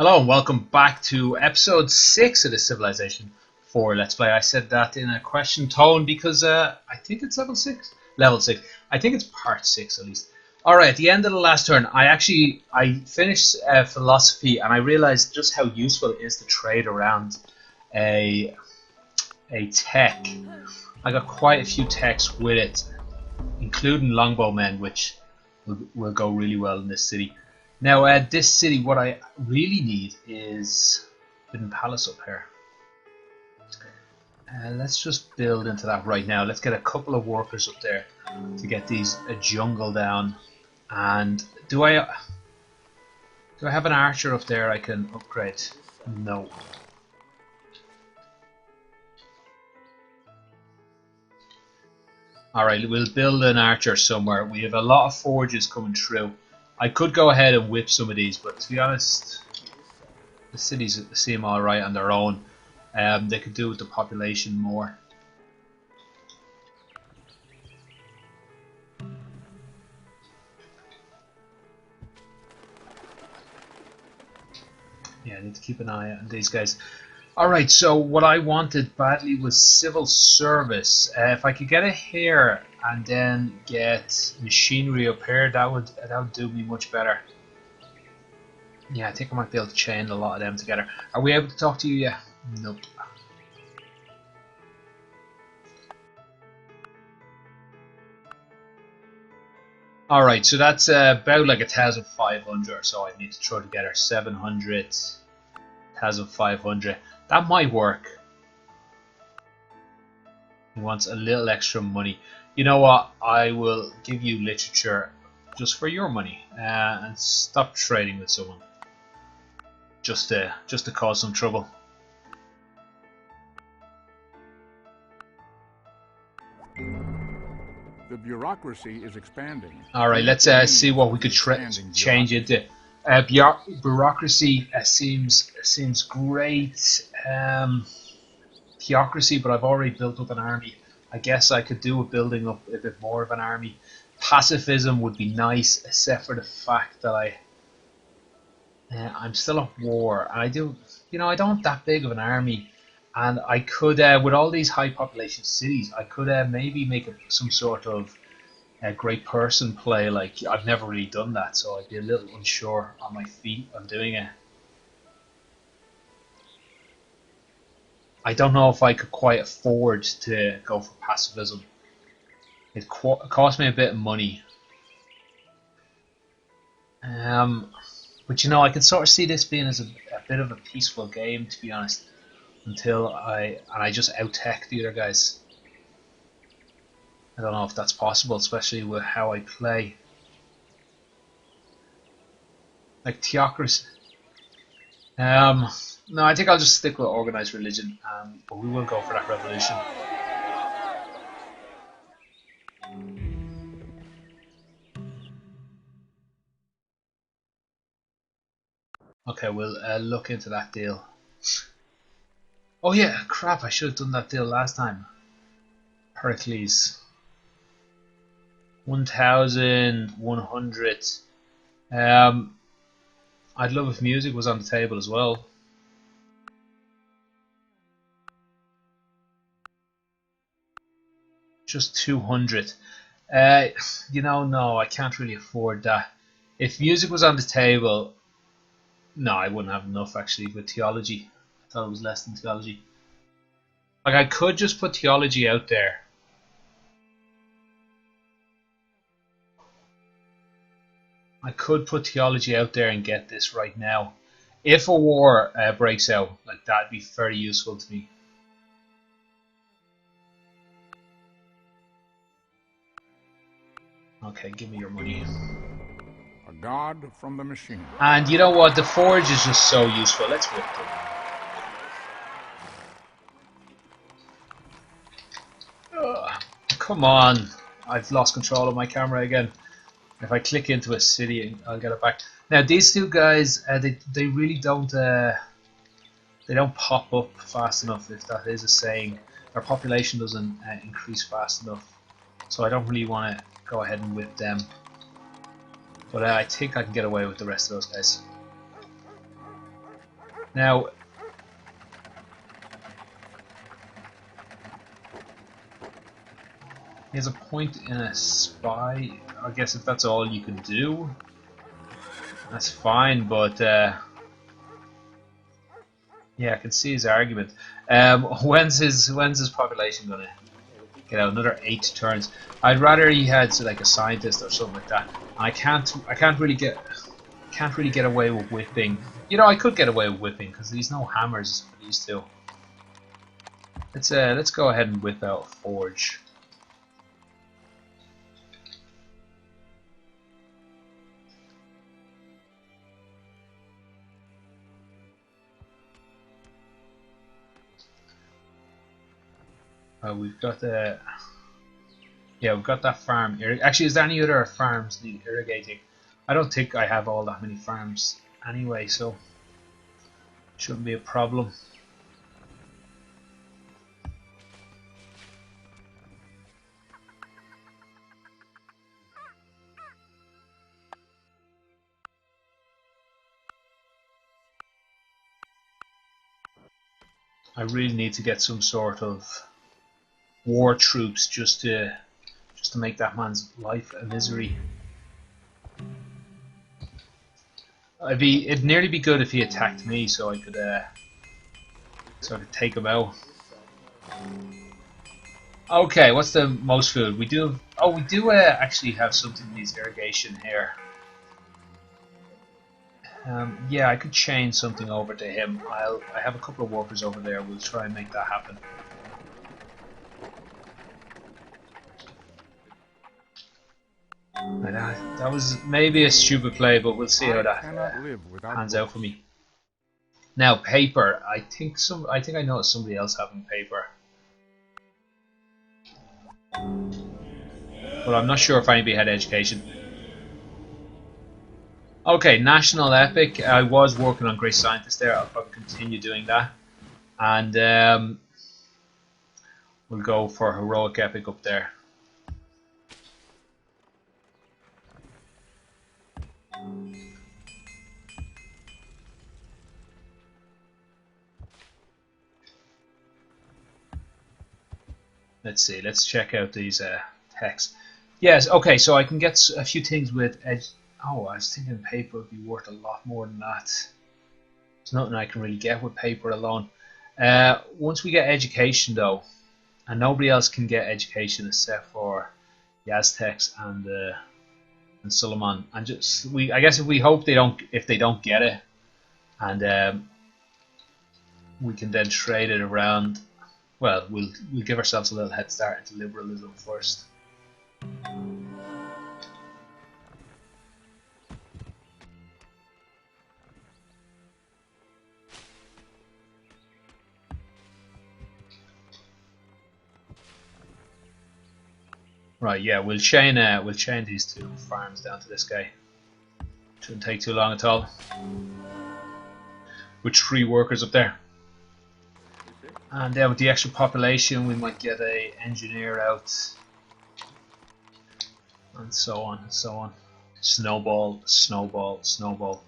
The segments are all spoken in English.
Hello and welcome back to episode 6 of the Civilization 4 Let's Play. I said that in a question tone because I think it's level 6? Level 6. I think it's part 6 at least. Alright, at the end of the last turn, I finished philosophy and I realized just how useful it is to trade around a tech. I got quite a few techs with it, including longbowmen, which will go really well in this city. Now, this city, what I really need is a hidden palace up here. Let's just build into that right now. Let's get a couple of workers up there to get these a jungle down. And do I have an archer up there I can upgrade? No. Alright, we'll build an archer somewhere. We have a lot of forges coming through. I could go ahead and whip some of these, but to be honest, the cities seem alright on their own. They could do with the population more. Yeah, I need to keep an eye on these guys. Alright, so what I wanted badly was civil service. If I could get it here and then get machinery up here, that would do me much better. Yeah, I think I might be able to chain a lot of them together. Are we able to talk to you yet? Nope. Alright, so that's about like 1,500 or so I need to throw together. 700, 1,500. That might work. He wants a little extra money. You know what? I will give you literature just for your money and stop trading with someone. Just to cause some trouble. The bureaucracy is expanding. All right, let's see what we could change into. Bureaucracy seems great. Theocracy, but I've already built up an army. I guess I could do with building up a bit more of an army. Pacifism would be nice, except for the fact that I'm still at war, and I don't have that big of an army, and I could, with all these high population cities, I could maybe make some sort of great person play. Like, I've never really done that, so I'd be a little unsure on my feet on doing it. I don't know if I could quite afford to go for pacifism. It cost me a bit of money. But I can sort of see this being as a bit of a peaceful game, to be honest, until I just out-tech the other guys. I don't know if that's possible, especially with how I play. Like theocracy. No, I think I'll just stick with organized religion, but we will go for that revolution. Okay, we'll look into that deal. Oh yeah, crap, I should have done that deal last time. Heracles. 1,100. I'd love if music was on the table as well. Just 200. No, I can't really afford that. If music was on the table, no, I wouldn't have enough actually with theology. I thought it was less than theology. Like, I could just put theology out there. I could put theology out there and get this right now. If a war breaks out, like, that'd be very useful to me. Okay, give me your money. A god from the machine. And you know what? The forge is just so useful. Let's whip them. Come on. I've lost control of my camera again. If I click into a city, I'll get it back. Now these two guys, they really don't they don't pop up fast enough, if that is a saying. Their population doesn't increase fast enough, so I don't really want to go ahead and whip them. But I think I can get away with the rest of those guys. Now, he has a point in a spy. I guess if that's all you can do, that's fine. But yeah, I can see his argument. When's his population gonna get out? Another 8 turns. I'd rather he had like a scientist or something like that. And I can't really get away with whipping. You know, I could get away with whipping because there's no hammers for these two. Let's go ahead and whip out forge. We've got we've got that farm. Actually, is there any other farms need irrigating? I don't think I have all that many farms anyway, so shouldn't be a problem. I really need to get some sort of war troops just to make that man's life a misery. It'd nearly be good if he attacked me, so I could take him out. Okay, what's the most food we do? Oh, we do actually have something that needs irrigation here. Yeah, I could chain something over to him. I have a couple of workers over there. We'll try and make that happen. That was maybe a stupid play, but we'll see how that pans out for me. Now, paper. I think I know somebody else having paper, but I'm not sure if anybody had education. Okay, National Epic. I was working on Great Scientist there. I'll probably continue doing that, and we'll go for Heroic Epic up there. Let's see. Let's check out these texts. Yes. Okay. So I can get a few things with edge. Oh, I was thinking paper would be worth a lot more than that. There's nothing I can really get with paper alone. Once we get education, though, and nobody else can get education except for the Aztecs and Suleiman, and I guess if we hope they don't get it, and we can then trade it around. Well, we'll give ourselves a little head start into liberalism first. Right, yeah, we'll chain these two farms down to this guy. Shouldn't take too long at all. With 3 workers up there. And then with the extra population, we might get a engineer out, and so on and so on. Snowball, snowball, snowball.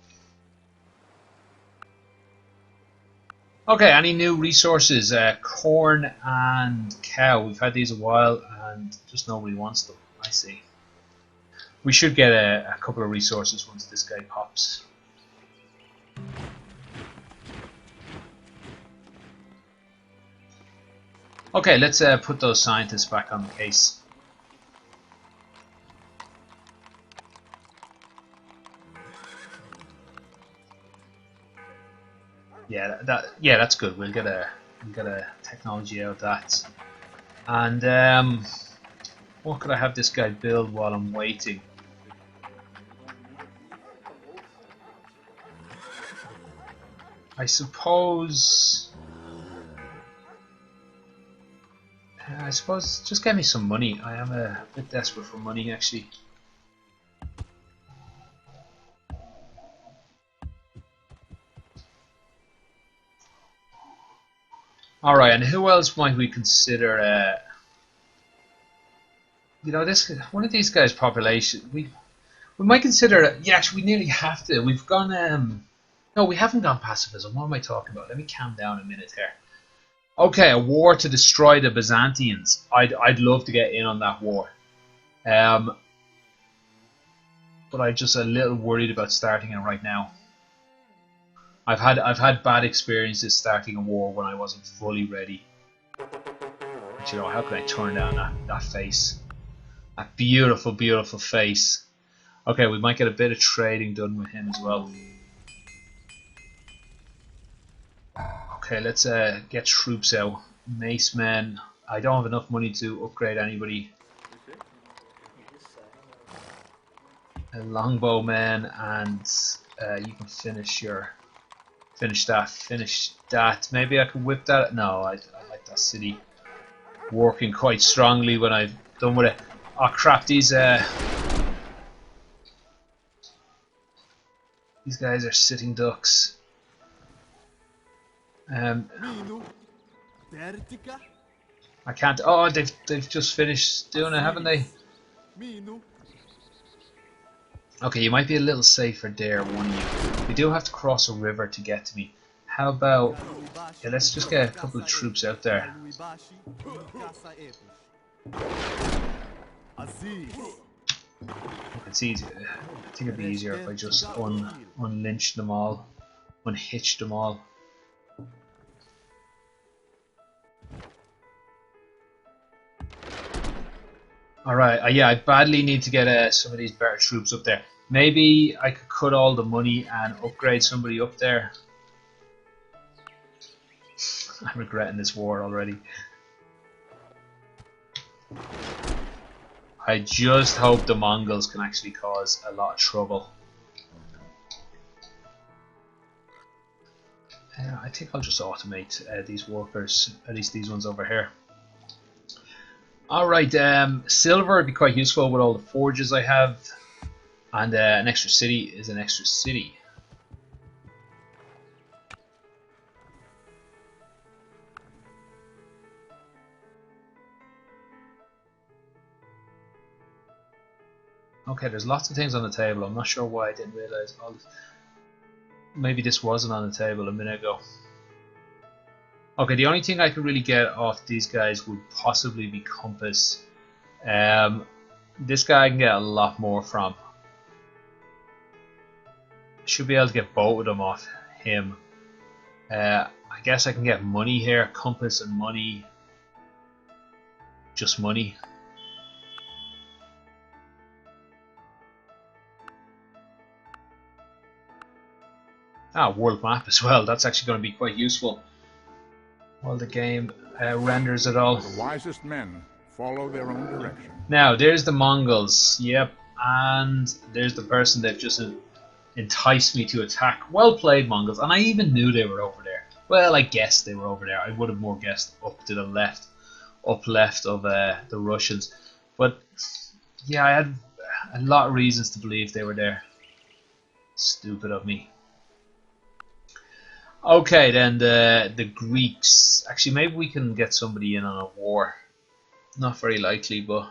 Okay, any new resources? Corn and cow. We've had these a while, and just nobody wants them. I see. We should get a couple of resources once this guy pops. Okay, let's put those scientists back on the case. Yeah, that's good. We'll get a technology out of that. And what could I have this guy build while I'm waiting? I suppose just get me some money. I am a bit desperate for money, actually. Alright, and who else might we consider? You know, one of these guys' population. We might consider. Yeah, actually, we nearly have to. We've gone. No, No, we haven't gone pacifism. What am I talking about? Let me calm down a minute here. Okay, a war to destroy the Byzantines. I'd love to get in on that war. But I'm just a little worried about starting it right now. I've had bad experiences starting a war when I wasn't fully ready. But you know, how can I turn down that face? That beautiful, beautiful face. Okay, we might get a bit of trading done with him as well. Okay, let's get troops out. Mace men. I don't have enough money to upgrade anybody. A longbow man, and you can finish that. Maybe I can whip that. No, I like that city working quite strongly when I've done with it. Oh crap! These guys are sitting ducks. I can't. Oh, they've just finished doing it, haven't they? Okay, you might be a little safer there, one of you. We do have to cross a river to get to me. How about... Yeah, let's just get a couple of troops out there. It's easy. I think it'd be easier if I just unlynched them all. Unhitched them all. Alright, yeah, I badly need to get some of these better troops up there. Maybe I could cut all the money and upgrade somebody up there. I'm regretting this war already. I just hope the Mongols can actually cause a lot of trouble. I think I'll just automate these workers, at least these ones over here. Alright, silver would be quite useful with all the forges I have. And an extra city is an extra city. Okay, there's lots of things on the table. I'm not sure why I didn't realize all this. Maybe this wasn't on the table a minute ago. Okay, the only thing I could really get off these guys would possibly be compass. This guy I can get a lot more from. Should be able to get both of them off him. I guess I can get money here, compass and money. Just money. World map as well. That's actually going to be quite useful while the game renders it all. The wisest men follow their own direction. Now, there's the Mongols. Yep, and there's the person they've just enticed me to attack. Well played, Mongols. And I even knew they were over there. Well, I guessed they were over there. I would have more guessed up to the left, up left of the Russians. But yeah, I had a lot of reasons to believe they were there. Stupid of me. Okay, then the Greeks. Actually, maybe we can get somebody in on a war. Not very likely, but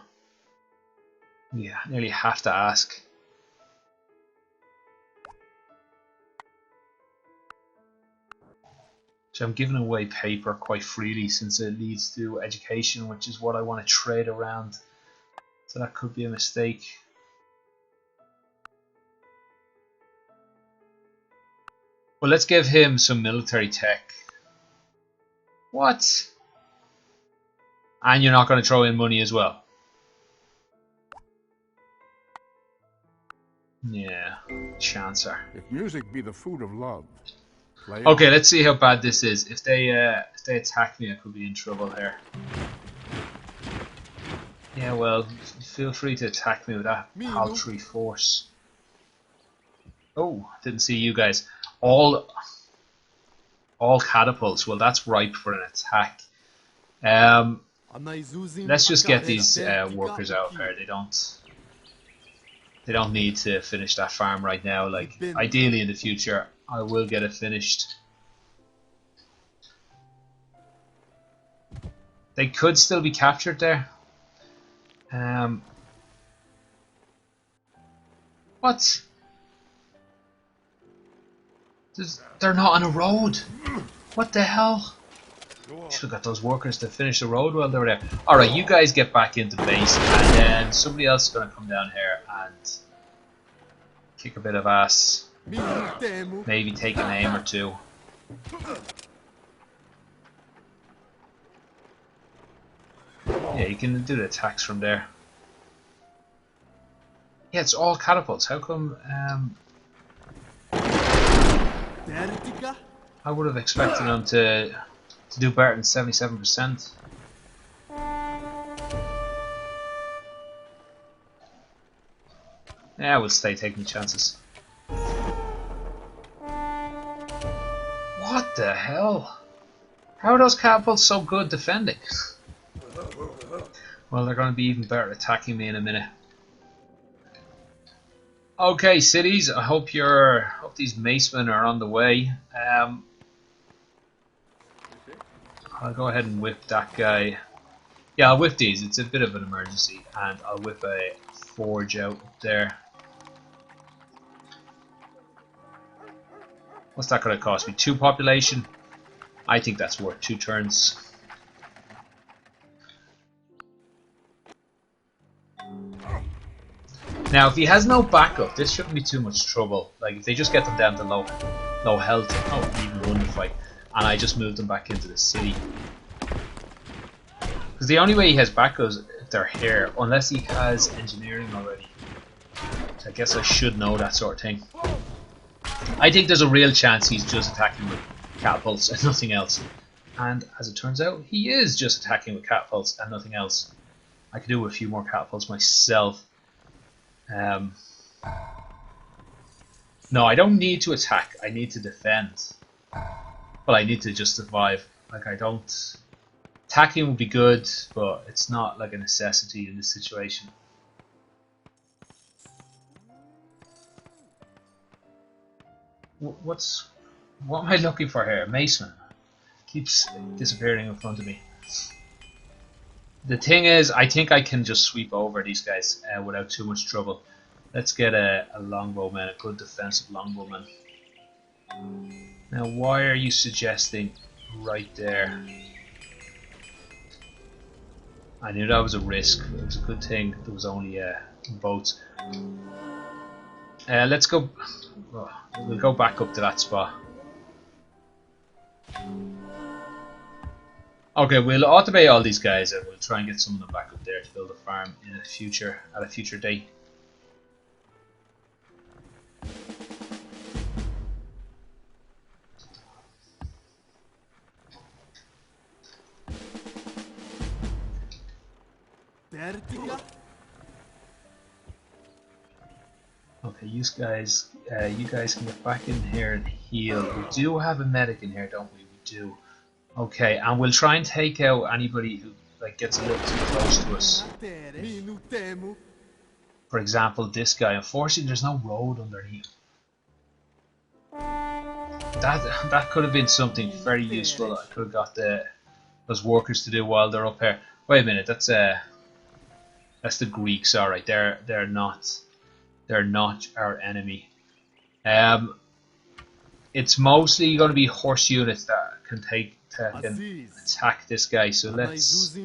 yeah, nearly have to ask. So I'm giving away paper quite freely since it leads to education, which is what I want to trade around. So that could be a mistake. Well, let's give him some military tech. What? And you're not going to throw in money as well? Yeah, chancer. If music be the food of love, play Okay, on. let's see how bad this is. If they attack me, I could be in trouble here. Yeah, well, feel free to attack me with that paltry force. Oh, didn't see you guys. All catapults. Well, that's ripe for an attack. Let's just get these workers out here. They don't need to finish that farm right now. Like, ideally in the future, I will get it finished. They could still be captured there. What? They're not on a road. What the hell? Should have got those workers to finish the road while they were there. Alright, you guys get back into base, and then somebody else is going to come down here and kick a bit of ass. Maybe take an aim or two. Yeah, you can do the attacks from there. Yeah, it's all catapults. How come... I would have expected them to do better than 77%. Yeah, we'll stay taking chances. What the hell? How are those catapults so good defending? Well, they're going to be even better attacking me in a minute. Okay, cities. I hope these macemen are on the way. I'll go ahead and whip that guy. Yeah, I'll whip these. It's a bit of an emergency, and I'll whip a forge out there. What's that going to cost me? 2 population? I think that's worth 2 turns. Now, if he has no backup, this shouldn't be too much trouble. Like, if they just get them down to low health, oh, even won the fight, and I just moved them back into the city. Because the only way he has backup is if they're here, unless he has engineering already. So I guess I should know that sort of thing. I think there's a real chance he's just attacking with catapults and nothing else. And as it turns out, he is just attacking with catapults and nothing else. I could do a few more catapults myself. No, I don't need to attack. I need to defend. Well, I need to just survive. Like, I don't... Attacking would be good, but it's not like a necessity in this situation. What am I looking for here? Maceman keeps disappearing in front of me. The thing is, I think I can just sweep over these guys without too much trouble. Let's get a longbowman, a good defensive longbowman. Now, why are you suggesting right there? I knew that was a risk. It was a good thing there was only boats. Let's go. Oh, we'll go back up to that spot. Okay, we'll automate all these guys and we'll try and get some of them back up there to build a farm in a future date. Okay, you guys can get back in here and heal. We do have a medic in here, don't we? We do. Okay, and we'll try and take out anybody who gets a little too close to us. For example, this guy. Unfortunately, there's no road underneath. That could have been something very useful. I could have got those workers to do while they're up here. Wait a minute, that's the Greeks. All right, they're not our enemy. It's mostly going to be horse units that can attack this guy. So let's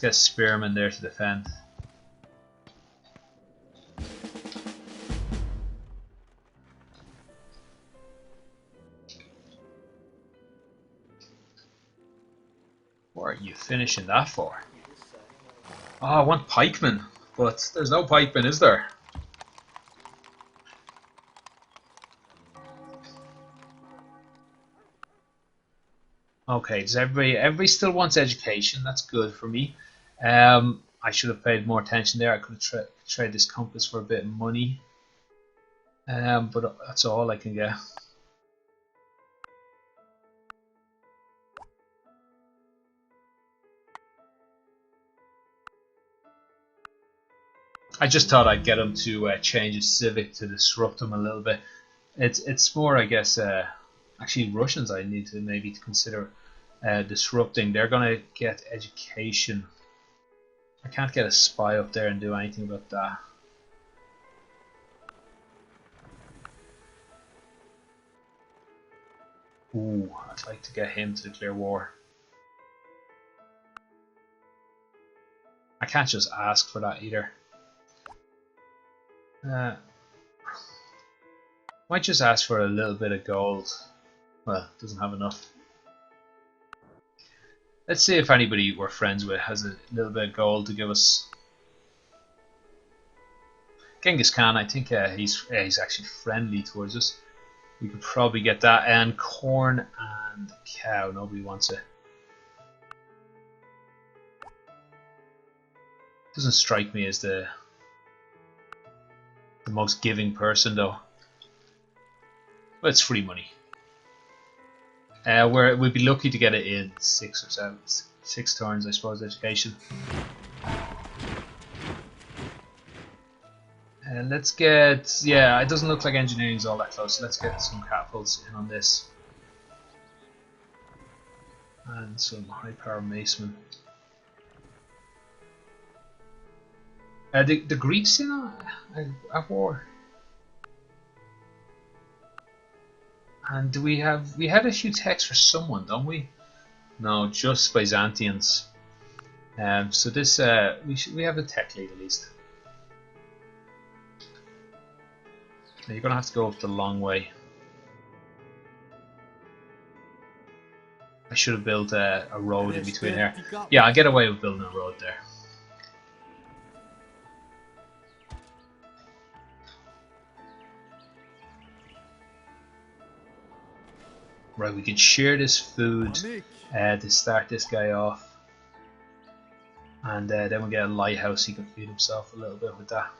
get spearmen there to defend. What are you finishing that for? Oh, I want pikemen, but there's no pikemen, is there? Okay, does everybody still wants education? That's good for me. I should have paid more attention there. I could have traded this compass for a bit of money. But that's all I can get. I just thought I'd get him to change his civic to disrupt him a little bit. It's more, I guess, actually Russians I need to maybe consider disrupting. They're going to get education. I can't get a spy up there and do anything about that. Ooh, I'd like to get him to declare war. I can't just ask for that either. Might just ask for a little bit of gold. Well, doesn't have enough. Let's see if anybody we're friends with has a little bit of gold to give us. Genghis Khan, I think he's actually friendly towards us. We could probably get that. And corn and cow. Nobody wants it. Doesn't strike me as the most giving person though. But it's free money. We'd be lucky to get it in 6 or 7, 6 turns, I suppose. Education. And let's get, yeah, it doesn't look like engineering's all that close. So let's get some catapults in on this. And some high power macemen. The Greeks in at war. And we had a few texts for someone, don't we? No, just Byzantians. So this we have a tech lead at least. Now you're gonna have to go up the long way. I should have built a road in between here. Yeah, I'll get away with building a road there. Right, we can share this food to start this guy off. And then we get a lighthouse, he can feed himself a little bit with that.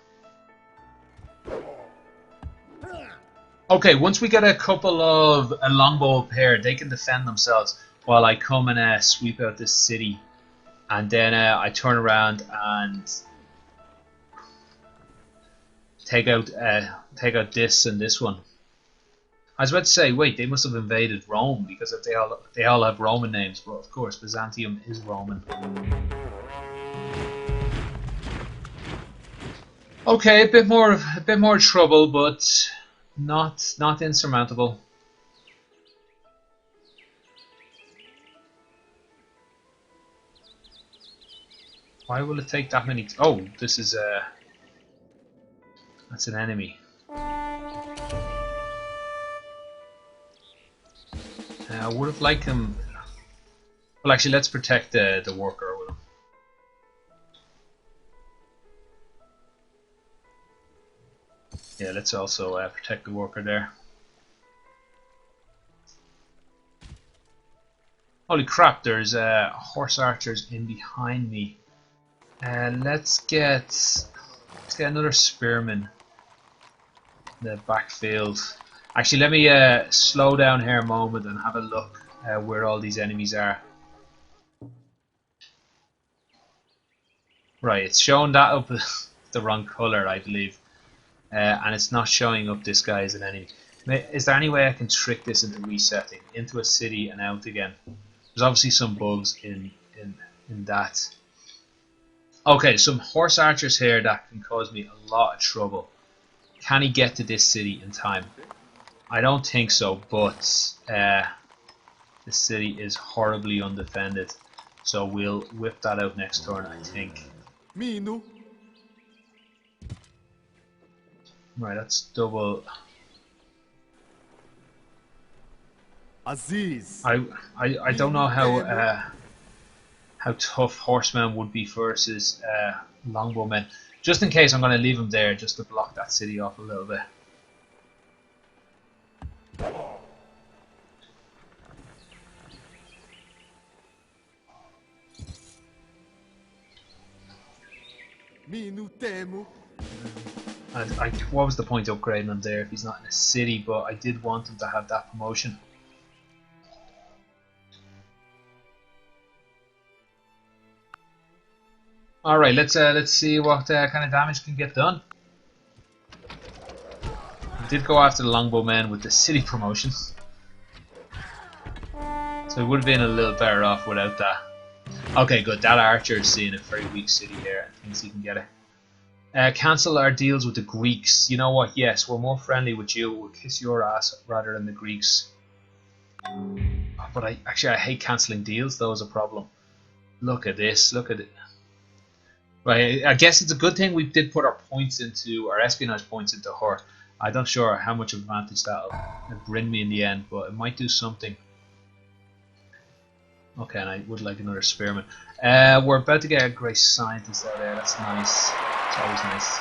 Okay, once we get a couple of a longbow pair, they can defend themselves while I come and sweep out this city. And then I turn around and take out this and this one. I was about to say, wait, they must have invaded Rome because if they all have Roman names, but of course Byzantium is Roman. Okay, a bit more trouble, but not insurmountable. Why will it take that many? Oh, this is that's an enemy. I would have liked him. Well, actually, let's protect the worker with him. Yeah, let's also protect the worker there. Holy crap! There's horse archers in behind me. Let's get another spearman in the backfield. Actually, let me slow down here a moment and have a look where all these enemies are. Right, it's showing that up the wrong colour, I believe. And it's not showing up this guy as an enemy. Is there any way I can trick this into resetting? Into a city and out again? There's obviously some bugs in that. Okay, some horse archers here that can cause me a lot of trouble. Can he get to this city in time? I don't think so, but the city is horribly undefended, so we'll whip that out next turn, I think. Right, that's double. Aziz. I don't know how tough horsemen would be versus longbowmen. Just in case, I'm going to leave them there just to block that city off a little bit. What was the point of upgrading him there if he's not in a city? But I did want him to have that promotion. All right, let's see what kind of damage can get done. I did go after the longbowmen with the city promotion, so it would have been a little better off without that. Okay, good. That archer is seeing a very weak city here and thinks he can get it. Cancel our deals with the Greeks. You know what? Yes, we're more friendly with you. We'll kiss your ass rather than the Greeks. But I hate cancelling deals though, is a problem. Look at this, look at it. Right, I guess it's a good thing we did put our points into, our espionage points into her. I'm not sure how much advantage that'll bring me in the end, but it might do something. Okay, and I would like another spearman. We're about to get a great scientist out there, that's nice. It's always nice.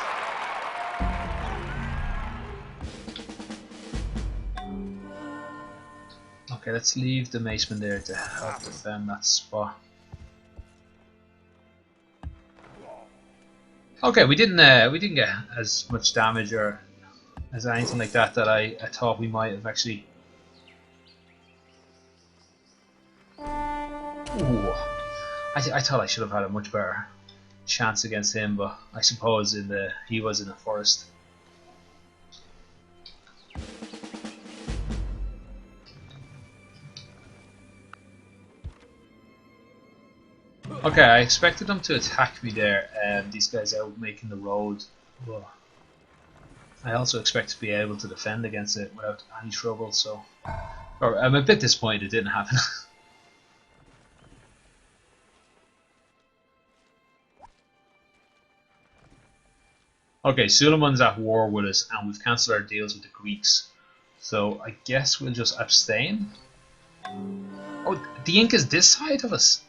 Okay, let's leave the maceman there to help defend that spot. Okay, we didn't get as much damage or as anything like that I thought we might have actually. Ooh, I thought I should have had a much better chance against him, but I suppose he was in the forest. Okay, I expected them to attack me there, and these guys out making the road. Whoa. I also expect to be able to defend against it without any trouble, so I'm a bit disappointed it didn't happen. Okay, Suleiman's at war with us, and we've cancelled our deals with the Greeks, so I guess we'll just abstain. Oh, the Inca's this side of us.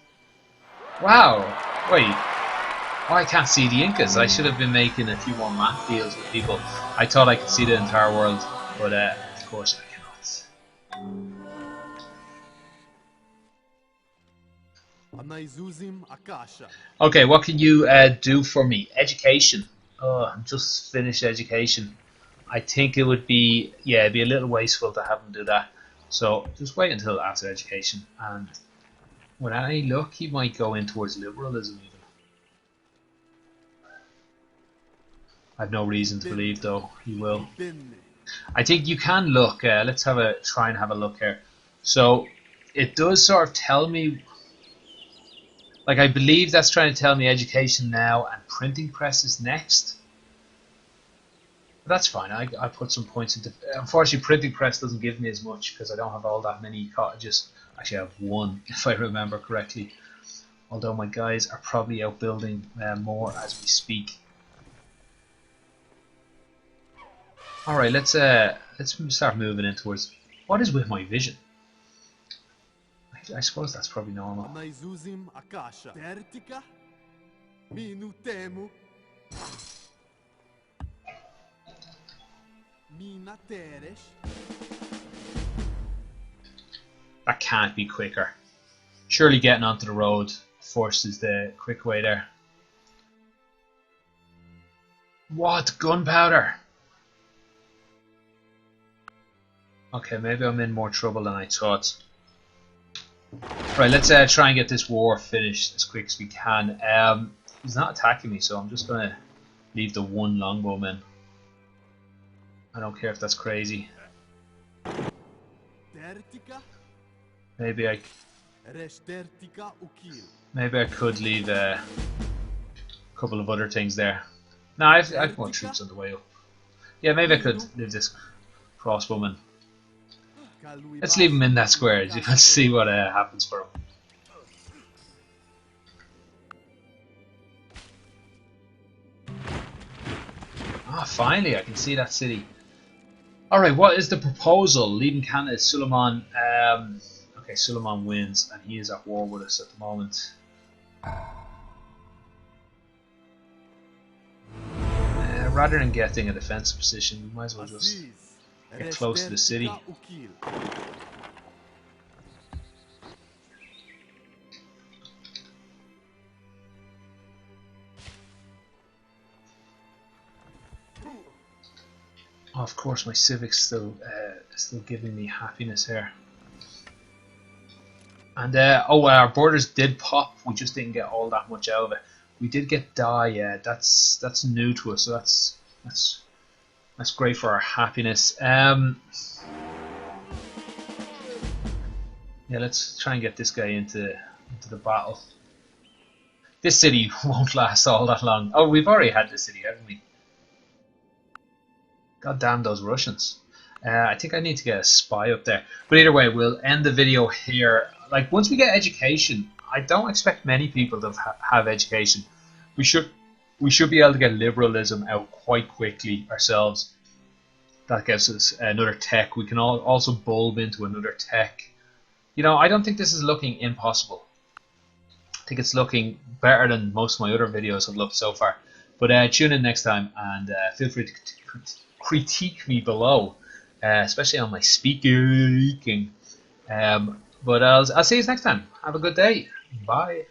Wow, wait, oh, I can't see the Incas. I should have been making a few more map deals with people. I thought I could see the entire world, but of course I cannot. Okay, what can you do for me? Education. Oh, I'm just finished education. I think it would be, yeah, it'd be a little wasteful to have him do that. So just wait until after education, and with any luck, he might go in towards liberalism even. I've no reason to believe though he will. I think you can look. Let's try and have a look here. So it does sort of tell me, like I believe that's trying to tell me education now and printing press is next. But that's fine. I put some points into. Unfortunately, printing press doesn't give me as much because I don't have all that many cottages. Actually, I have one, if I remember correctly. Although my guys are probably out building more as we speak. All right, let's start moving in towards. What is with my vision? I suppose that's probably normal. That can't be quicker. Surely getting onto the road first is the quick way there. What? Gunpowder? Okay, maybe I'm in more trouble than I thought. Right, let's try and get this war finished as quick as we can. He's not attacking me, so I'm just going to leave the one longbowman. I don't care if that's crazy. Maybe I could leave a couple of other things there. No, I've more troops on the way up. Yeah, maybe I could leave this crossbowman. Let's leave him in that square. Let's see what happens for him. Ah, finally, I can see that city. Alright, what is the proposal? Leaving Canada, Suleiman. Okay, Suleiman wins, and he is at war with us at the moment. Rather than getting a defensive position, we might as well just get close to the city. Oh, of course, my civic's still giving me happiness here. And oh, our borders did pop. We just didn't get all that much out of it. We did get dye. Yeah, that's new to us. So that's great for our happiness. Yeah, let's try and get this guy into the battle. This city won't last all that long. Oh, we've already had this city, haven't we? God damn those Russians. I think I need to get a spy up there. But either way, we'll end the video here. Like, once we get education, I don't expect many people to have education. We should be able to get liberalism out quite quickly ourselves. That gives us another tech. We can also bulb into another tech. You know, I don't think this is looking impossible. I think it's looking better than most of my other videos have looked so far. But tune in next time, and feel free to critique me below, especially on my speaking. But I'll see you next time. Have a good day. Bye.